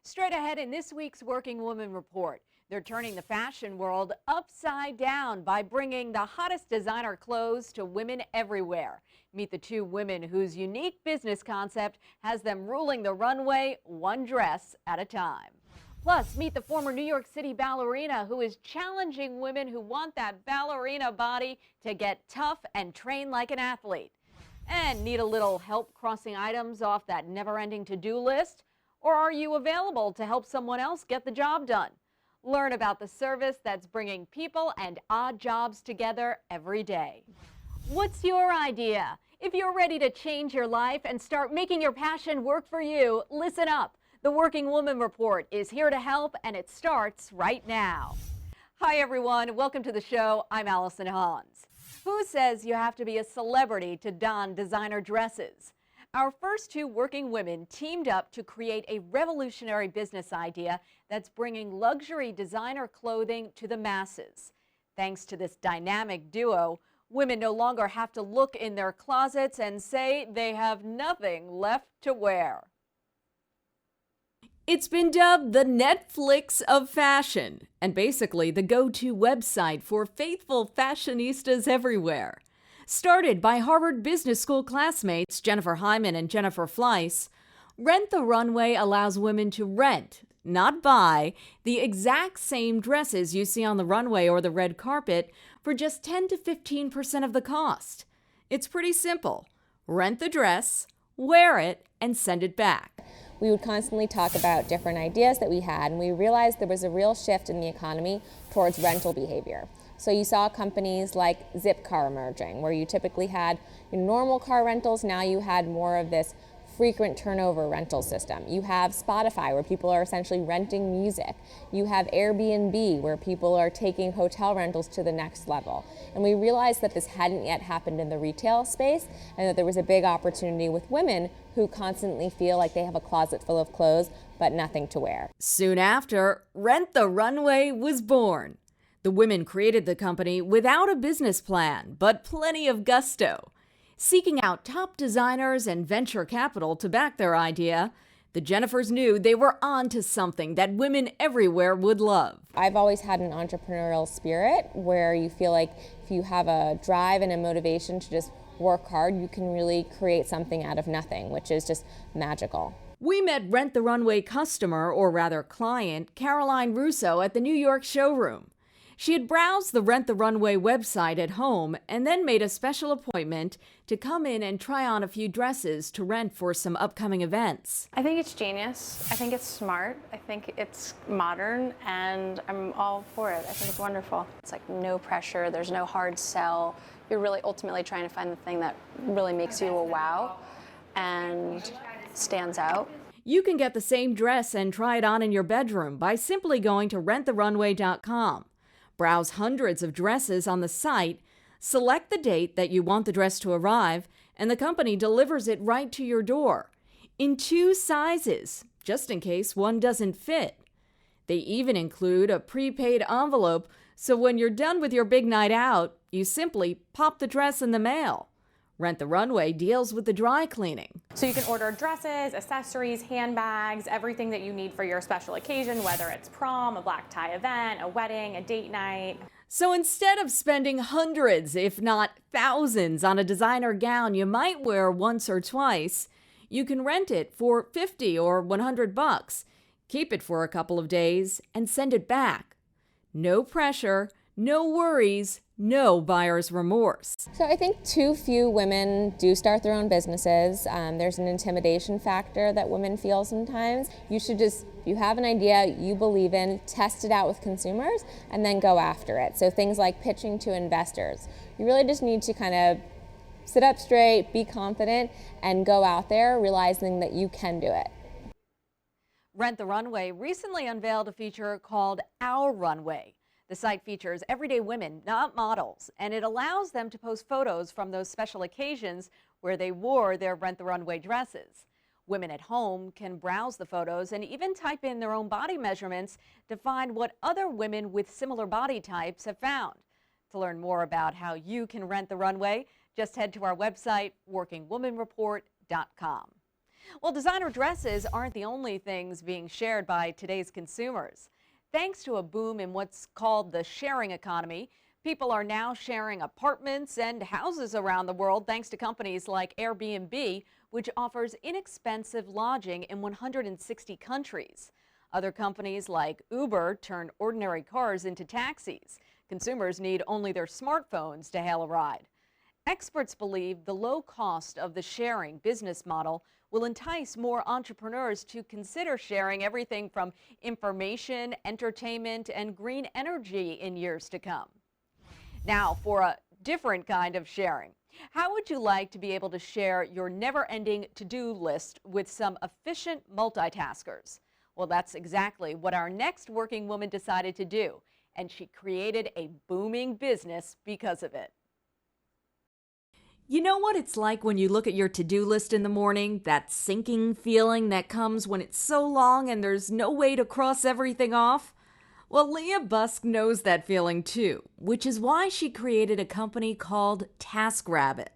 Straight ahead in this week's Working Woman Report, they're turning the fashion world upside down by bringing the hottest designer clothes to women everywhere. Meet the two women whose unique business concept has them ruling the runway one dress at a time. Plus, meet the former New York City ballerina who is challenging women who want that ballerina body to get tough and train like an athlete. And need a little help crossing items off that never-ending to-do list? Or are you available to help someone else get the job done? Learn about the service that's bringing people and odd jobs together every day. What's your idea? If you're ready to change your life and start making your passion work for you, listen up. The Working Woman Report is here to help, and it starts right now. Hi, everyone. Welcome to the show. I'm Allison Hans. Who says you have to be a celebrity to don designer dresses? Our first two working women teamed up to create a revolutionary business idea that's bringing luxury designer clothing to the masses. Thanks to this dynamic duo, women no longer have to look in their closets and say they have nothing left to wear. It's been dubbed the Netflix of fashion, and basically the go-to website for faithful fashionistas everywhere. Started by Harvard Business School classmates Jennifer Hyman and Jennifer Fleiss, Rent the Runway allows women to rent, not buy, the exact same dresses you see on the runway or the red carpet for just 10 to 15% of the cost. It's pretty simple. Rent the dress, wear it, and send it back. We would constantly talk about different ideas that we had, and we realized there was a real shift in the economy towards rental behavior. So you saw companies like Zipcar emerging, where you typically had your normal car rentals. Now you had more of this frequent turnover rental system. You have Spotify, where people are essentially renting music. You have Airbnb, where people are taking hotel rentals to the next level. And we realized that this hadn't yet happened in the retail space, and that there was a big opportunity with women who constantly feel like they have a closet full of clothes, but nothing to wear. Soon after, Rent the Runway was born. The women created the company without a business plan, but plenty of gusto. Seeking out top designers and venture capital to back their idea, the Jennifers knew they were on to something that women everywhere would love. I've always had an entrepreneurial spirit where you feel like if you have a drive and a motivation to just work hard, you can really create something out of nothing, which is just magical. We met Rent the Runway customer, or rather client, Caroline Russo at the New York showroom. She had browsed the Rent the Runway website at home and then made a special appointment to come in and try on a few dresses to rent for some upcoming events. I think it's genius. I think it's smart. I think it's modern, and I'm all for it. I think it's wonderful. It's like no pressure. There's no hard sell. You're really ultimately trying to find the thing that really makes you a wow and stands out. You can get the same dress and try it on in your bedroom by simply going to renttherunway.com. Browse hundreds of dresses on the site, select the date that you want the dress to arrive, and the company delivers it right to your door, in 2 sizes, just in case one doesn't fit. They even include a prepaid envelope, so when you're done with your big night out, you simply pop the dress in the mail. Rent the Runway deals with the dry cleaning. So you can order dresses, accessories, handbags, everything that you need for your special occasion, whether it's prom, a black tie event, a wedding, a date night. So instead of spending hundreds, if not thousands, on a designer gown you might wear once or twice, you can rent it for $50 or $100, keep it for a couple of days, and send it back. No pressure, no worries, no buyer's remorse. So I think too few women do start their own businesses. There's an intimidation factor that women feel sometimes. You should just, if you have an idea you believe in, test it out with consumers and then go after it. So things like pitching to investors. You really just need to kind of sit up straight, be confident, and go out there realizing that you can do it. Rent the Runway recently unveiled a feature called Our Runway. The site features everyday women, not models, and it allows them to post photos from those special occasions where they wore their Rent the Runway dresses. Women at home can browse the photos and even type in their own body measurements to find what other women with similar body types have found. To learn more about how you can rent the runway, just head to our website, workingwomanreport.com. Well, designer dresses aren't the only things being shared by today's consumers. Thanks to a boom in what's called the sharing economy, people are now sharing apartments and houses around the world thanks to companies like Airbnb, which offers inexpensive lodging in 160 countries. Other companies like Uber turn ordinary cars into taxis. Consumers need only their smartphones to hail a ride. Experts believe the low cost of the sharing business model will entice more entrepreneurs to consider sharing everything from information, entertainment, and green energy in years to come. Now, for a different kind of sharing. How would you like to be able to share your never-ending to-do list with some efficient multitaskers? Well, that's exactly what our next working woman decided to do, and she created a booming business because of it. You know what it's like when you look at your to-do list in the morning? That sinking feeling that comes when it's so long and there's no way to cross everything off? Well, Leah Busk knows that feeling too, which is why she created a company called TaskRabbit.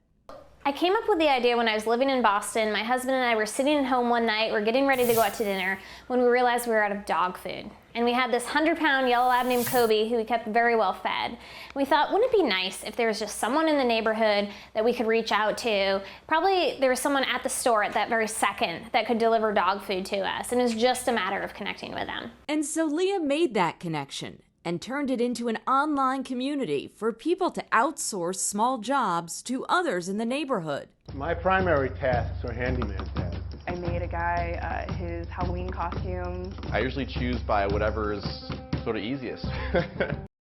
I came up with the idea when I was living in Boston. My husband and I were sitting at home one night, we're getting ready to go out to dinner, when we realized we were out of dog food. And we had this 100-pound yellow lab named Kobe who we kept very well fed. And we thought, wouldn't it be nice if there was just someone in the neighborhood that we could reach out to? Probably there was someone at the store at that very second that could deliver dog food to us, and it was just a matter of connecting with them. And so Leah made that connection and turned it into an online community for people to outsource small jobs to others in the neighborhood. My primary tasks are handyman tasks. I made a guy his Halloween costume. I usually choose by whatever is sort of easiest.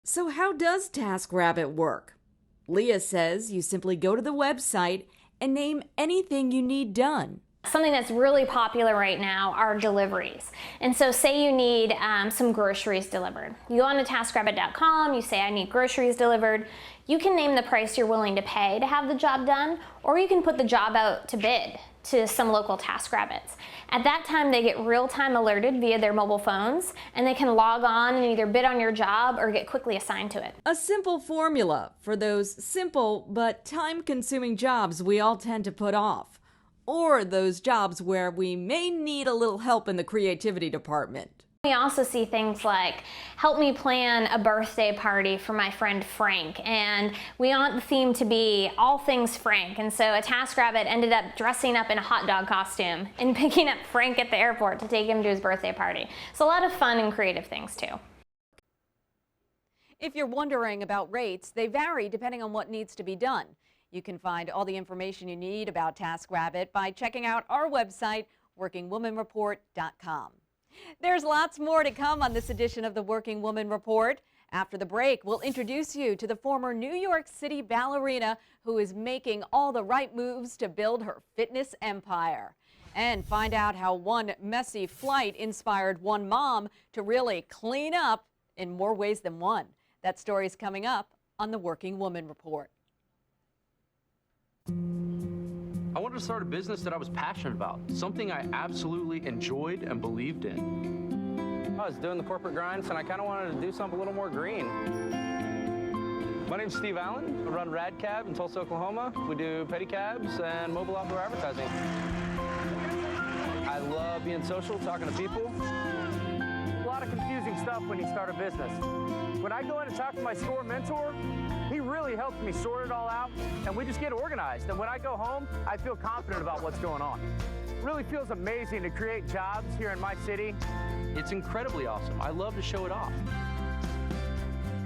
So how does TaskRabbit work? Leah says you simply go to the website and name anything you need done. Something that's really popular right now are deliveries. And so say you need some groceries delivered. You go on to TaskRabbit.com, you say I need groceries delivered. You can name the price you're willing to pay to have the job done, or you can put the job out to bid to some local TaskRabbits. At that time, they get real-time alerted via their mobile phones, and they can log on and either bid on your job or get quickly assigned to it. A simple formula for those simple but time-consuming jobs we all tend to put off. Or those jobs where we may need a little help in the creativity department. We also see things like, help me plan a birthday party for my friend Frank, and we want the theme to be all things Frank, and so a TaskRabbit ended up dressing up in a hot dog costume and picking up Frank at the airport to take him to his birthday party. So a lot of fun and creative things too. If you're wondering about rates, they vary depending on what needs to be done. You can find all the information you need about TaskRabbit by checking out our website, workingwomanreport.com. There's lots more to come on this edition of the Working Woman Report. After the break, we'll introduce you to the former New York City ballerina who is making all the right moves to build her fitness empire. And find out how one messy flight inspired one mom to really clean up in more ways than one. That story is coming up on the Working Woman Report. I wanted to start a business that I was passionate about, something I absolutely enjoyed and believed in. I was doing the corporate grind, and I kind of wanted to do something a little more green. My name's Steve Allen. I run Rad Cab in Tulsa, Oklahoma. We do pedicabs and mobile outdoor advertising. I love being social, talking to people. A lot of confusing stuff when you start a business. When I go in and talk to my store mentor, he really helps me sort it all out, and we just get organized. And when I go home, I feel confident about what's going on. It really feels amazing to create jobs here in my city. It's incredibly awesome. I love to show it off.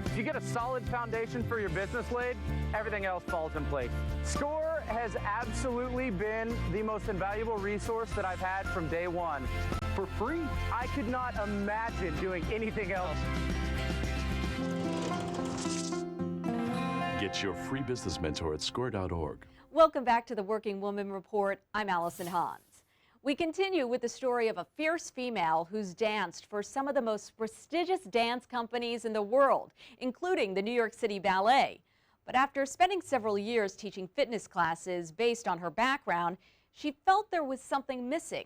If you get a solid foundation for your business laid, everything else falls in place. SCORE has absolutely been the most invaluable resource that I've had from day one. For free. I could not imagine doing anything else. Get your free business mentor at score.org. Welcome back to the Working Woman Report. I'm Allison Hans. We continue with the story of a fierce female who's danced for some of the most prestigious dance companies in the world, including the New York City Ballet. But after spending several years teaching fitness classes based on her background, she felt there was something missing.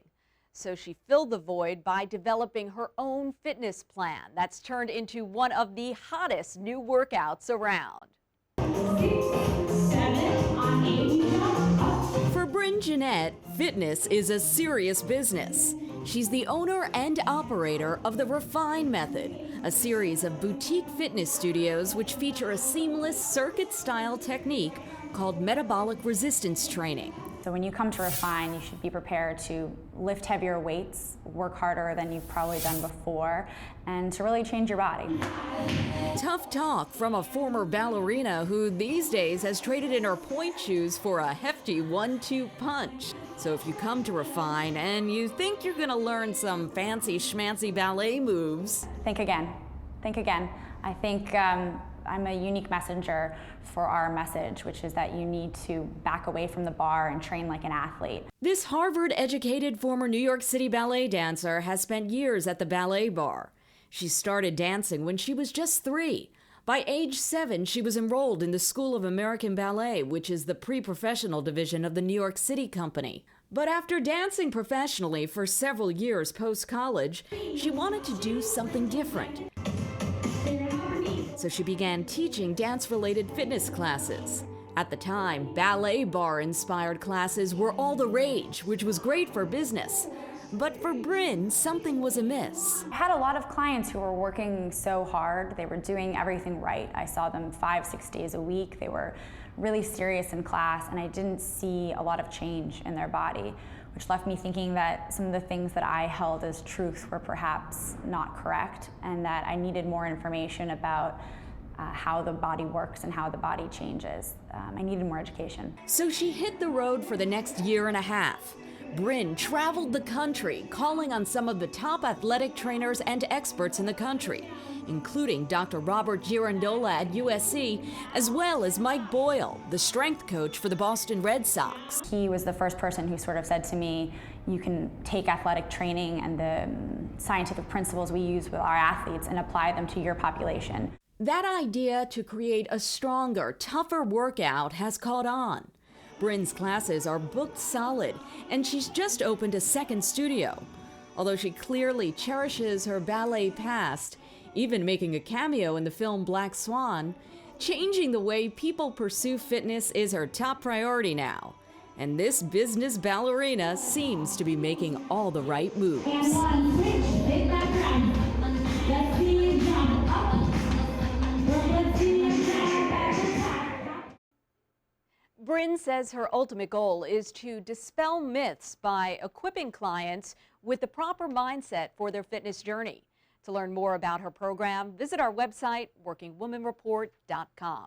So she filled the void by developing her own fitness plan that's turned into one of the hottest new workouts around. For Bryn Jeanette, fitness is a serious business. She's the owner and operator of the Refine Method, a series of boutique fitness studios which feature a seamless circuit-style technique called metabolic resistance training. So when you come to Refine, you should be prepared to lift heavier weights, work harder than you've probably done before, and to really change your body. Tough talk from a former ballerina who these days has traded in her point shoes for a hefty 1-2 punch. So if you come to Refine and you think you're gonna learn some fancy schmancy ballet moves, think again. Think again. I think I'm a unique messenger for our message, which is that you need to back away from the bar and train like an athlete. This Harvard-educated former New York City ballet dancer has spent years at the ballet bar. She started dancing when she was just 3. By age 7, she was enrolled in the School of American Ballet, which is the pre-professional division of the New York City company. But after dancing professionally for several years post-college, she wanted to do something different. So she began teaching dance-related fitness classes. At the time, ballet bar-inspired classes were all the rage, which was great for business. But for Bryn, something was amiss. I had a lot of clients who were working so hard. They were doing everything right. I saw them 5-6 days a week. They were really serious in class, and I didn't see a lot of change in their body, which left me thinking that some of the things that I held as truth were perhaps not correct, and that I needed more information about how the body works and how the body changes. I needed more education. So she hit the road for the next year and a half. Bryn traveled the country, calling on some of the top athletic trainers and experts in the country, including Dr. Robert Girondola at USC, as well as Mike Boyle, the strength coach for the Boston Red Sox. He was the first person who sort of said to me, you can take athletic training and the scientific principles we use with our athletes and apply them to your population. That idea to create a stronger, tougher workout has caught on. Bryn's classes are booked solid, and she's just opened a second studio. Although she clearly cherishes her ballet past, even making a cameo in the film Black Swan, changing the way people pursue fitness is her top priority now. And this business ballerina seems to be making all the right moves. Bryn says her ultimate goal is to dispel myths by equipping clients with the proper mindset for their fitness journey. To learn more about her program, visit our website, workingwomanreport.com.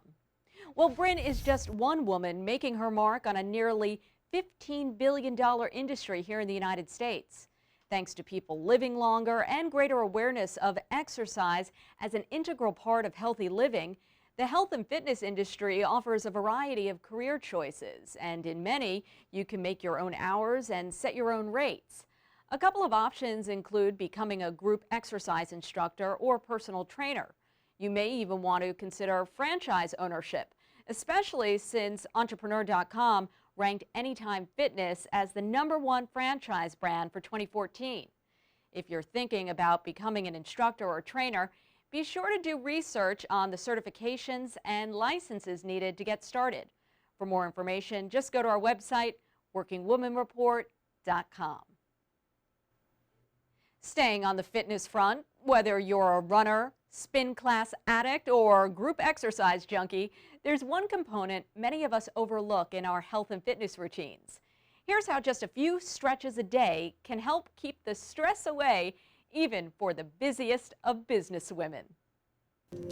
Well, Bryn is just one woman making her mark on a nearly $15 billion industry here in the United States. Thanks to people living longer and greater awareness of exercise as an integral part of healthy living, the health and fitness industry offers a variety of career choices, and in many, you can make your own hours and set your own rates. A couple of options include becoming a group exercise instructor or personal trainer. You may even want to consider franchise ownership, especially since Entrepreneur.com ranked Anytime Fitness as the #1 franchise brand for 2014. If you're thinking about becoming an instructor or trainer, be sure to do research on the certifications and licenses needed to get started. For more information, just go to our website, workingwomanreport.com. Staying on the fitness front, whether you're a runner, spin class addict, or group exercise junkie, there's one component many of us overlook in our health and fitness routines. Here's how just a few stretches a day can help keep the stress away, even for the busiest of business women.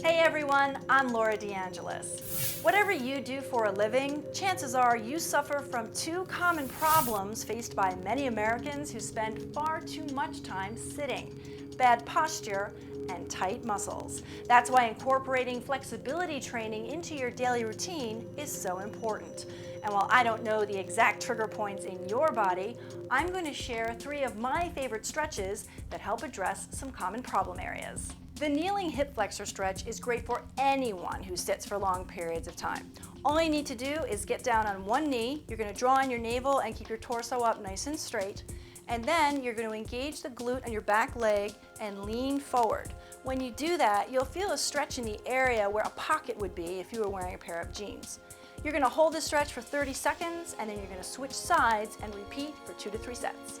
Hey everyone, I'm Laura DeAngelis. Whatever you do for a living, chances are you suffer from 2 common problems faced by many Americans who spend far too much time sitting: bad posture and tight muscles. That's why incorporating flexibility training into your daily routine is so important. And while I don't know the exact trigger points in your body, I'm going to share 3 of my favorite stretches that help address some common problem areas. The kneeling hip flexor stretch is great for anyone who sits for long periods of time. All you need to do is get down on one knee. You're going to draw on your navel and keep your torso up nice and straight. And then you're going to engage the glute on your back leg and lean forward. When you do that, you'll feel a stretch in the area where a pocket would be if you were wearing a pair of jeans. You're gonna hold this stretch for 30 seconds, and then you're gonna switch sides and repeat for 2 to 3 sets.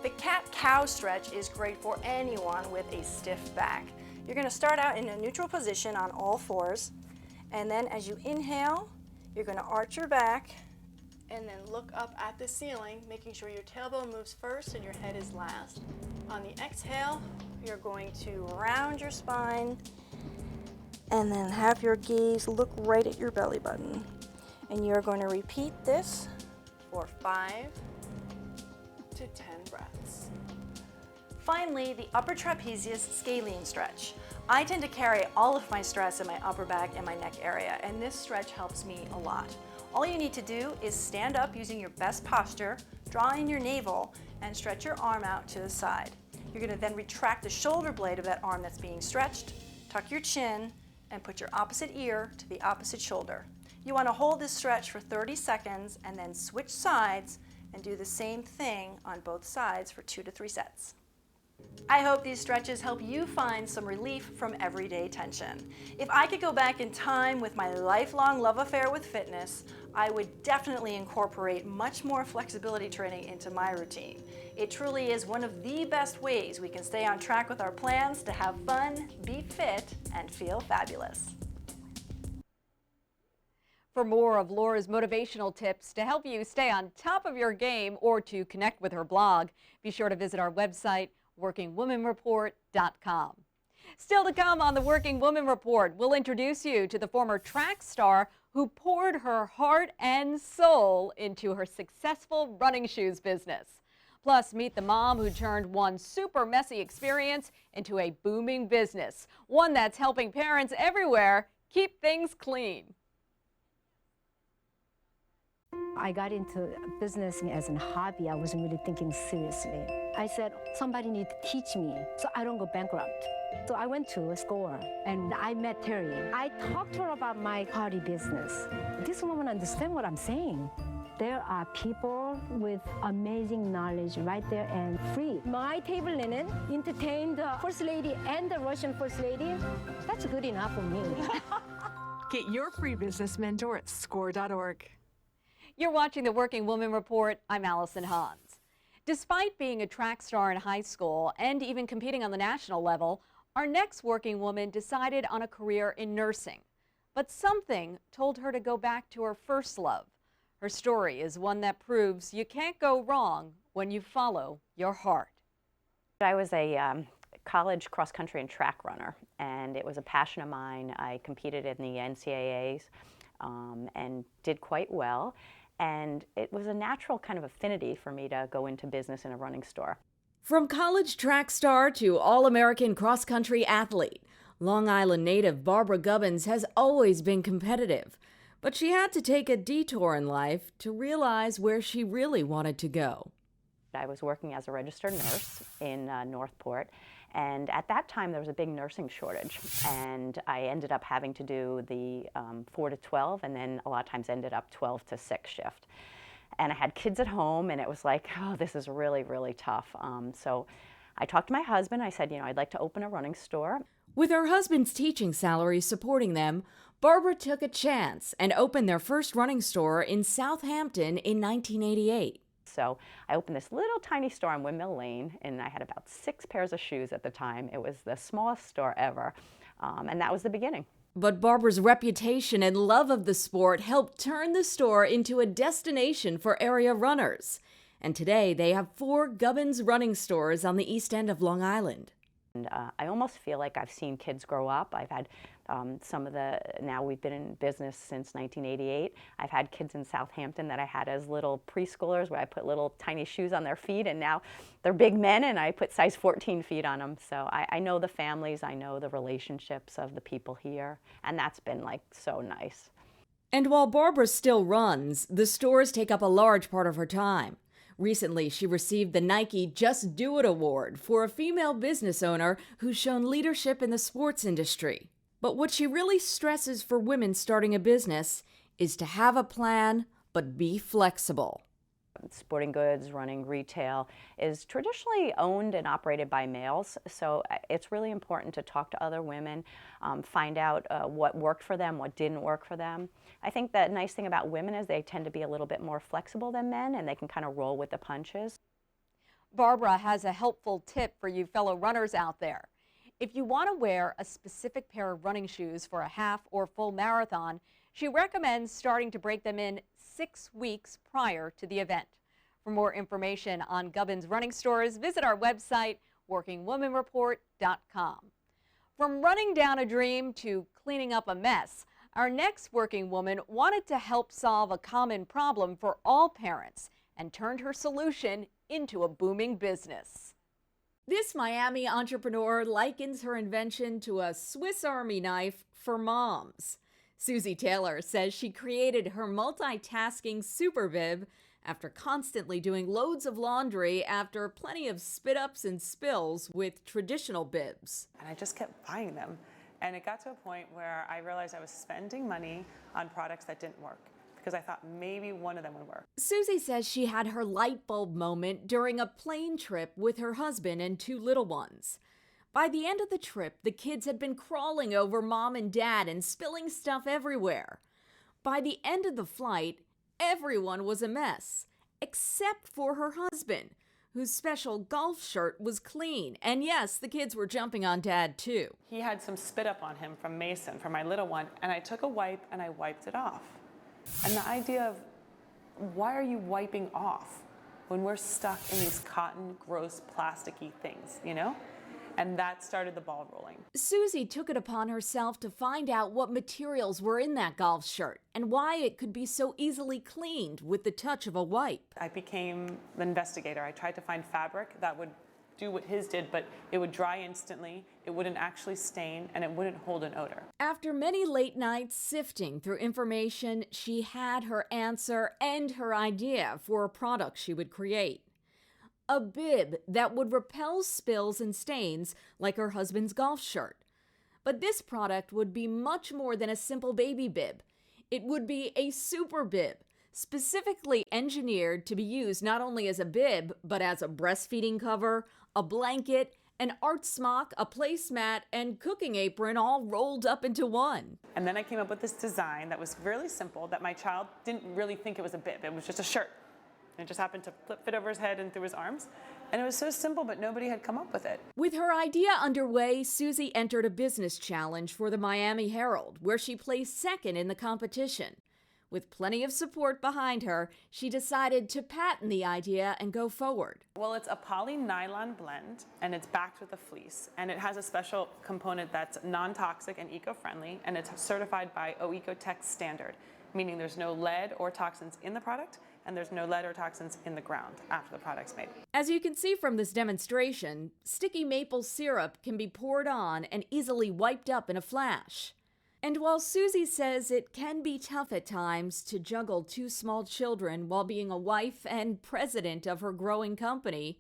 The cat-cow stretch is great for anyone with a stiff back. You're gonna start out in a neutral position on all fours, and then as you inhale, you're gonna arch your back, and then look up at the ceiling, making sure your tailbone moves first and your head is last. On the exhale, you're going to round your spine, and then have your gaze look right at your belly button. And you're going to repeat this for 5 to 10 breaths. Finally, the upper trapezius scalene stretch. I tend to carry all of my stress in my upper back and my neck area, and this stretch helps me a lot. All you need to do is stand up using your best posture, draw in your navel, and stretch your arm out to the side. You're going to then retract the shoulder blade of that arm that's being stretched, tuck your chin, and put your opposite ear to the opposite shoulder. You want to hold this stretch for 30 seconds and then switch sides and do the same thing on both sides for 2 to 3 sets. I hope these stretches help you find some relief from everyday tension. If I could go back in time with my lifelong love affair with fitness, I would definitely incorporate much more flexibility training into my routine. It truly is one of the best ways we can stay on track with our plans to have fun, be fit, and feel fabulous. For more of Laura's motivational tips to help you stay on top of your game or to connect with her blog, be sure to visit our website, workingwomanreport.com. Still to come on the Working Woman Report, we'll introduce you to the former track star who poured her heart and soul into her successful running shoes business. Plus, meet the mom who turned one super messy experience into a booming business, one that's helping parents everywhere keep things clean. I got into business as a hobby. I wasn't really thinking seriously. I said, somebody needs to teach me so I don't go bankrupt. So I went to a store and I met Terry. I talked to her about my party business. This woman understands what I'm saying. There are people with amazing knowledge right there and free. My table linen entertained the First Lady and the Russian First Lady. That's good enough for me. Get your free business mentor at score.org. You're watching the Working Woman Report. I'm Allison Hans. Despite being a track star in high school and even competing on the national level, our next working woman decided on a career in nursing. But something told her to go back to her first love. Her story is one that proves you can't go wrong when you follow your heart. I was a college cross-country and track runner, and it was a passion of mine. I competed in the NCAAs and did quite well. And it was a natural kind of affinity for me to go into business in a running store. From college track star to all-American cross-country athlete, Long Island native Barbara Gubbins has always been competitive. But she had to take a detour in life to realize where she really wanted to go. I was working as a registered nurse in Northport, and at that time there was a big nursing shortage, and I ended up having to do the 4 to 12, and then a lot of times ended up 12 to 6 shift. And I had kids at home, and it was like, oh, this is really, really tough. So I talked to my husband. I said, I'd like to open a running store. With her husband's teaching salary supporting them, Barbara took a chance and opened their first running store in Southampton in 1988. So I opened this little tiny store on Windmill Lane, and I had about 6 pairs of shoes at the time. It was the smallest store ever, and that was the beginning. But Barbara's reputation and love of the sport helped turn the store into a destination for area runners. And today they have 4 Gubbins running stores on the East End of Long Island. And I almost feel like I've seen kids grow up. I've had now we've been in business since 1988. I've had kids in Southampton that I had as little preschoolers where I put little tiny shoes on their feet, and now they're big men and I put size 14 feet on them. So I know the families, I know the relationships of the people here, and that's been like so nice. And while Barbara still runs, the stores take up a large part of her time. Recently, she received the Nike Just Do It Award for a female business owner who's shown leadership in the sports industry. But what she really stresses for women starting a business is to have a plan, but be flexible. sporting goods, running retail, is traditionally owned and operated by males. So it's really important to talk to other women, find out what worked for them, what didn't work for them. I think the nice thing about women is they tend to be a little bit more flexible than men, and they can kind of roll with the punches. Barbara has a helpful tip for you fellow runners out there. If you want to wear a specific pair of running shoes for a half or full marathon, she recommends starting to break them in 6 weeks prior to the event. For more information on Gubbins running stores, visit our website, workingwomanreport.com. From running down a dream to cleaning up a mess, our next working woman wanted to help solve a common problem for all parents and turned her solution into a booming business. This Miami entrepreneur likens her invention to a Swiss Army knife for moms. Susie Taylor says she created her multitasking super bib after constantly doing loads of laundry after plenty of spit-ups and spills with traditional bibs. And I just kept buying them. And it got to a point where I realized I was spending money on products that didn't work, because I thought maybe one of them would work. Susie says she had her light bulb moment during a plane trip with her husband and 2 little ones. By the end of the trip, the kids had been crawling over mom and dad and spilling stuff everywhere. By the end of the flight, everyone was a mess, except for her husband, whose special golf shirt was clean. And yes, the kids were jumping on dad too. He had some spit up on him from Mason, from my little one, and I took a wipe and I wiped it off. And the idea of, why are you wiping off when we're stuck in these cotton, gross, plasticky things, you know? And that started the ball rolling. Susie took it upon herself to find out what materials were in that golf shirt and why it could be so easily cleaned with the touch of a wipe. I became the investigator. I tried to find fabric that would do what his did, but it would dry instantly, it wouldn't actually stain, and it wouldn't hold an odor. After many late nights sifting through information, she had her answer and her idea for a product she would create. A bib that would repel spills and stains like her husband's golf shirt. But this product would be much more than a simple baby bib. It would be a super bib, specifically engineered to be used not only as a bib, but as a breastfeeding cover, a blanket, an art smock, a placemat, and cooking apron all rolled up into one. And then I came up with this design that was really simple, that my child didn't really think it was a bib. It was just a shirt. It just happened to fit over his head and through his arms. And it was so simple, but nobody had come up with it. With her idea underway, Susie entered a business challenge for the Miami Herald, where she placed second in the competition. With plenty of support behind her, she decided to patent the idea and go forward. Well, it's a poly nylon blend, and it's backed with a fleece. And it has a special component that's non-toxic and eco-friendly, and it's certified by OECOTEX standard, meaning there's no lead or toxins in the product, and there's no lead or toxins in the ground after the product's made. As you can see from this demonstration, sticky maple syrup can be poured on and easily wiped up in a flash. And while Susie says it can be tough at times to juggle 2 small children while being a wife and president of her growing company,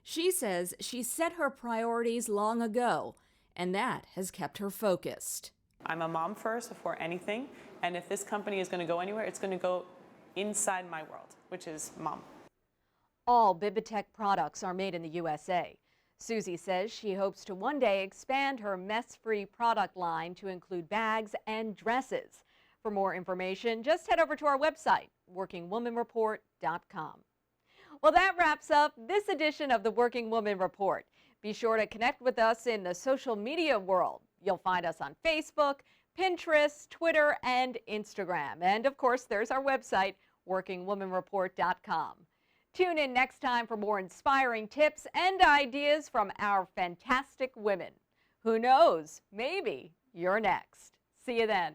she says she set her priorities long ago, and that has kept her focused. I'm a mom first before anything, and if this company is going to go anywhere, it's going to go inside my world, which is mom. All Bibitech products are made in the USA. Susie says she hopes to one day expand her mess-free product line to include bags and dresses. For more information, just head over to our website, workingwomanreport.com. Well, that wraps up this edition of the Working Woman Report. Be sure to connect with us in the social media world. You'll find us on Facebook, Pinterest, Twitter, and Instagram. And of course, there's our website, workingwomanreport.com. Tune in next time for more inspiring tips and ideas from our fantastic women. Who knows, maybe you're next. See you then.